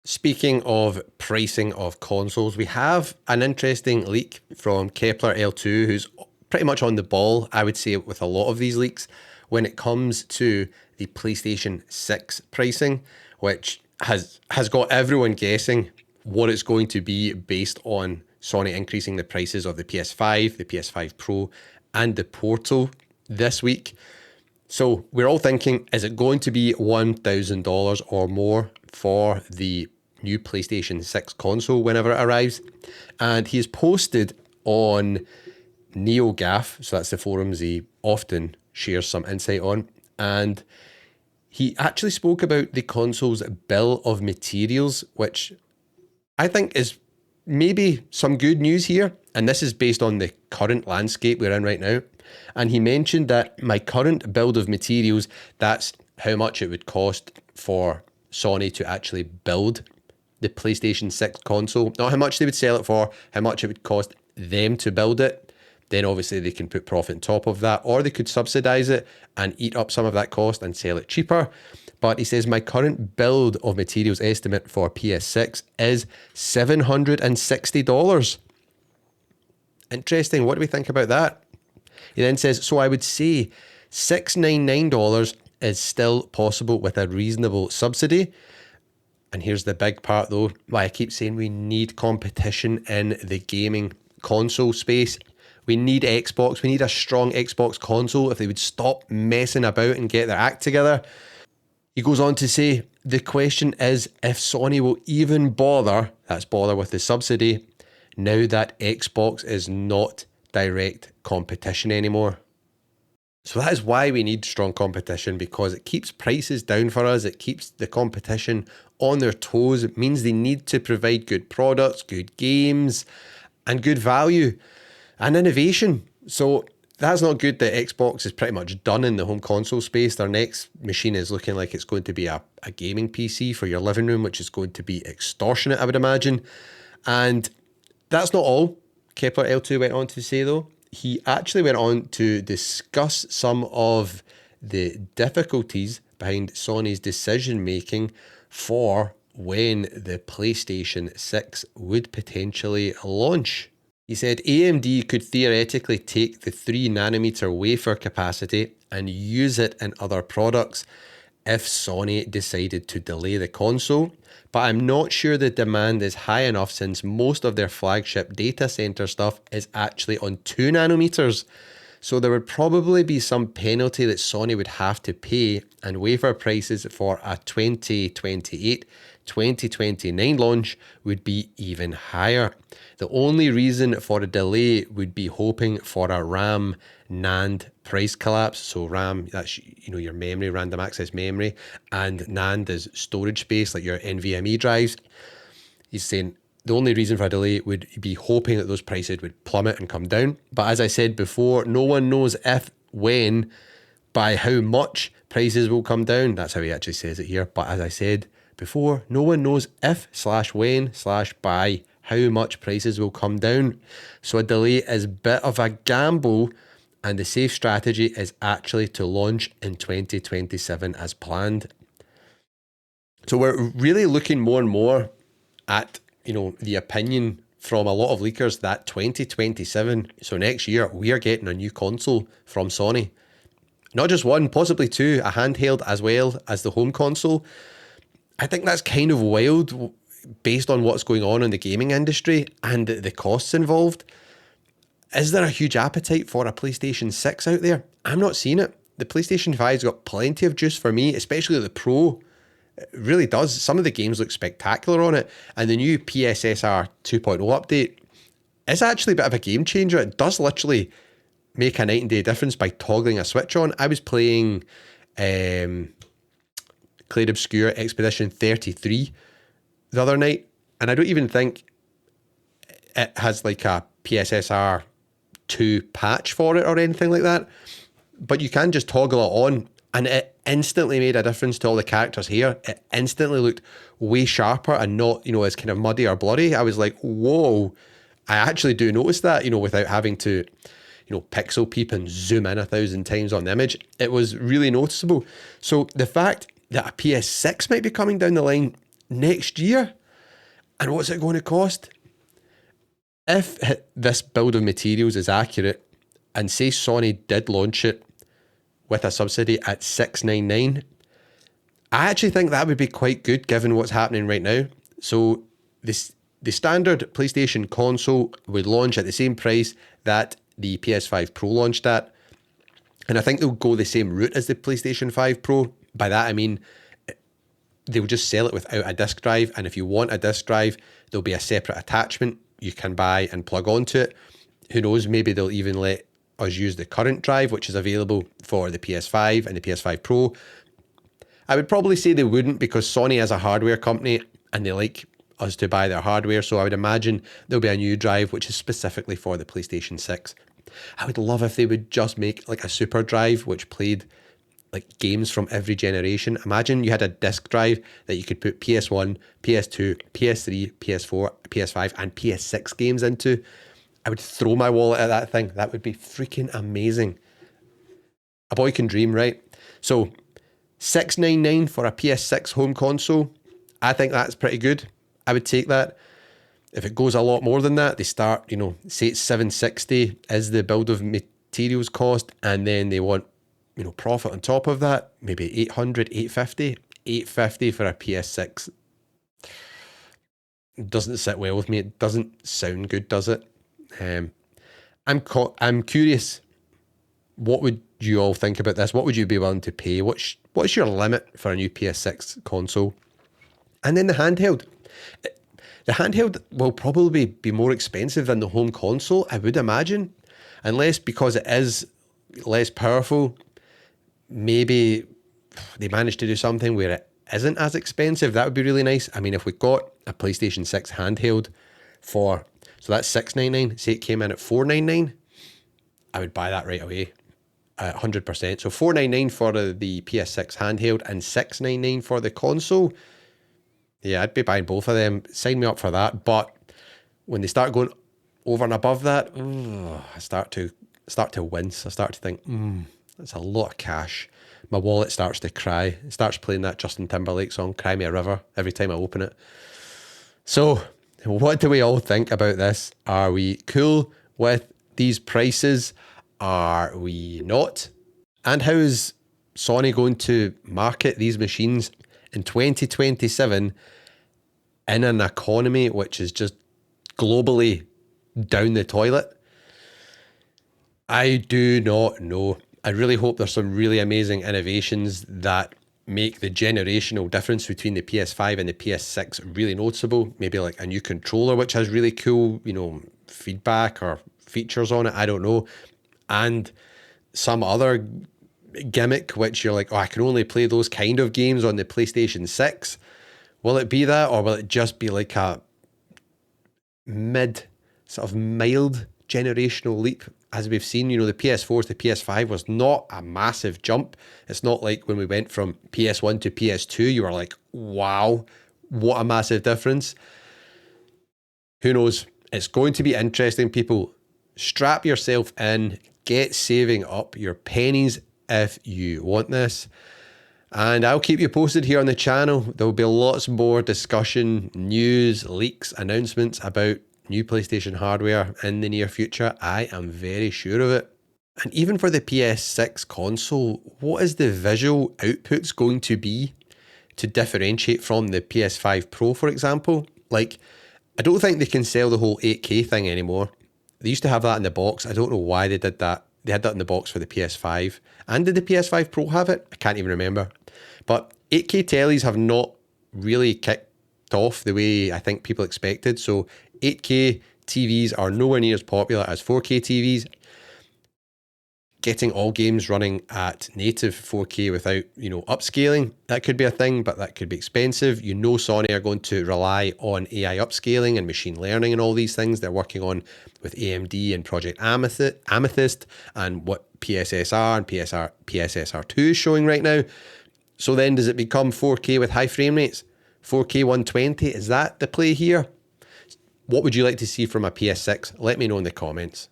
Speaking of pricing of consoles, we have an interesting leak from Kepler L2, who's pretty much on the ball, I would say, with a lot of these leaks when it comes to the PlayStation 6 pricing, which has got everyone guessing what it's going to be based on Sony increasing the prices of the PS5, the PS5 Pro, and the Portal this week. So we're all thinking, is it going to be $1,000 or more for the new PlayStation 6 console whenever it arrives? And he's posted on NeoGAF, so that's the forums he often shares some insight on, and he actually spoke about the console's bill of materials, which I think is maybe some good news here. And this is based on the current landscape we're in right now. And he mentioned that my current build of materials, that's how much it would cost for Sony to actually build the PlayStation 6 console. Not how much they would sell it for, how much it would cost them to build it. Then obviously they can put profit on top of that, or they could subsidize it and eat up some of that cost and sell it cheaper. But he says my current build of materials estimate for PS6 is $760. Interesting. What do we think about that? He then says, so I would say $699 is still possible with a reasonable subsidy. And here's the big part though, why I keep saying we need competition in the gaming console space. We need Xbox. We need a strong Xbox console if they would stop messing about and get their act together. He goes on to say, the question is if Sony will even bother, that's bother with the subsidy, now that Xbox is not direct competition anymore. So that is why we need strong competition, because it keeps prices down for us. It keeps the competition on their toes. It means they need to provide good products, good games, and good value and innovation. So that's not good that Xbox is pretty much done in the home console space. Their next machine is looking like it's going to be a gaming PC for your living room, which is going to be extortionate, I would imagine. And that's not all Kepler L2 went on to say, though. He actually went on to discuss some of the difficulties behind Sony's decision making for when the PlayStation 6 would potentially launch. He said AMD could theoretically take the 3nm wafer capacity and use it in other products if Sony decided to delay the console, but I'm not sure the demand is high enough since most of their flagship data center stuff is actually on 2nm. So there would probably be some penalty that Sony would have to pay, and wafer prices for a 2028, 2029 launch would be even higher. The only reason for a delay would be hoping for a RAM NAND price collapse. So RAM, that's your memory, random access memory, and NAND is storage space like your NVMe drives. He's saying the only reason for a delay would be hoping that those prices would plummet and come down. But as I said before, no one knows if, when, by how much prices will come down. That's how he actually says it here. But as I said before, no one knows if/when/by how much prices will come down. So a delay is a bit of a gamble, and the safe strategy is actually to launch in 2027 as planned. So we're really looking more and more at the opinion from a lot of leakers that 2027, so next year, we are getting a new console from Sony. Not just one, possibly two, a handheld as well as the home console. I think that's kind of wild based on what's going on in the gaming industry and the costs involved. Is there a huge appetite for a PlayStation 6 out there? I'm not seeing it. The PlayStation 5's got plenty of juice for me, especially the Pro. It really does. Some of the games look spectacular on it. And the new PSSR 2.0 update is actually a bit of a game changer. It does literally make a night and day difference by toggling a switch on. I was playing Clair Obscure Expedition 33 the other night, and I don't even think it has like a PSSR 2 patch for it or anything like that. But you can just toggle it on, and it instantly made a difference to all the characters here. It instantly looked way sharper and not, as kind of muddy or bloody. I was like, whoa, I actually do notice that, without having to, pixel peep and zoom in 1,000 times on the image. It was really noticeable. So the fact that a PS6 might be coming down the line next year. And what's it going to cost? If this build of materials is accurate, and say Sony did launch it with a subsidy at $699, I actually think that would be quite good given what's happening right now. So the standard PlayStation console would launch at the same price that the PS5 Pro launched at. And I think they'll go the same route as the PlayStation 5 Pro. By that I mean they'll just sell it without a disc drive. And if you want a disc drive, there'll be a separate attachment you can buy and plug onto it. Who knows, maybe they'll even let us use the current drive, which is available for the PS5 and the PS5 Pro. I would probably say they wouldn't, because Sony is a hardware company and they like us to buy their hardware. So I would imagine there'll be a new drive which is specifically for the PlayStation 6. I would love if they would just make like a super drive which played like games from every generation. Imagine you had a disc drive that you could put PS1, PS2, PS3, PS4, PS5 and PS6 games into. I would throw my wallet at that thing. That would be freaking amazing. A boy can dream, right? So $699 for a PS6 home console, I think that's pretty good. I would take that. If it goes a lot more than that, they start, say it's $760 is the build of materials cost, and then they want, profit on top of that, maybe $800, $850. $850 for a PS6 doesn't sit well with me. It doesn't sound good, does it? I'm curious, what would you all think about this? What would you be willing to pay? What's your limit for a new PS6 console? And then the handheld. The handheld will probably be more expensive than the home console, I would imagine. Unless, because it is less powerful, maybe they managed to do something where it isn't as expensive. That would be really nice. I mean, if we got a PlayStation 6 handheld so that's $699, say it came in at $499, I would buy that right away. 100%. So $499 for the PS6 handheld and $699 for the console. Yeah, I'd be buying both of them. Sign me up for that. But when they start going over and above that, I start to wince. I start to think, that's a lot of cash. My wallet starts to cry. It starts playing that Justin Timberlake song, Cry Me a River, every time I open it. So what do we all think about this? Are we cool with these prices? Are we not? And how is Sony going to market these machines in 2027 in an economy which is just globally down the toilet? I do not know. I really hope there's some really amazing innovations that make the generational difference between the PS5 and the PS6 really noticeable. Maybe like a new controller which has really cool, feedback or features on it. I don't know. And some other gimmick which you're like, I can only play those kind of games on the PlayStation 6. Will it be that, or will it just be like a sort of mild generational leap? As we've seen, the PS4 to PS5 was not a massive jump. It's not like when we went from PS1 to PS2, you were like, wow, what a massive difference. Who knows? It's going to be interesting, people. Strap yourself in, get saving up your pennies if you want this. And I'll keep you posted here on the channel. There will be lots more discussion, news, leaks, announcements about new PlayStation hardware in the near future. I am very sure of it. And even for the PS6 console, what is the visual outputs going to be to differentiate from the PS5 Pro, for example? Like, I don't think they can sell the whole 8K thing anymore. They used to have that in the box. I don't know why they did that. They had that in the box for the PS5. And did the PS5 Pro have it? I can't even remember. But 8K tellies have not really kicked off the way I think people expected. So 8K TVs are nowhere near as popular as 4K TVs. Getting all games running at native 4K without, upscaling, that could be a thing, but that could be expensive. Sony are going to rely on AI upscaling and machine learning and all these things they're working on with AMD and Project Amethyst and what PSSR and PSSR2 is showing right now. So then does it become 4K with high frame rates? 4K 120, is that the play here? What would you like to see from a PS6? Let me know in the comments.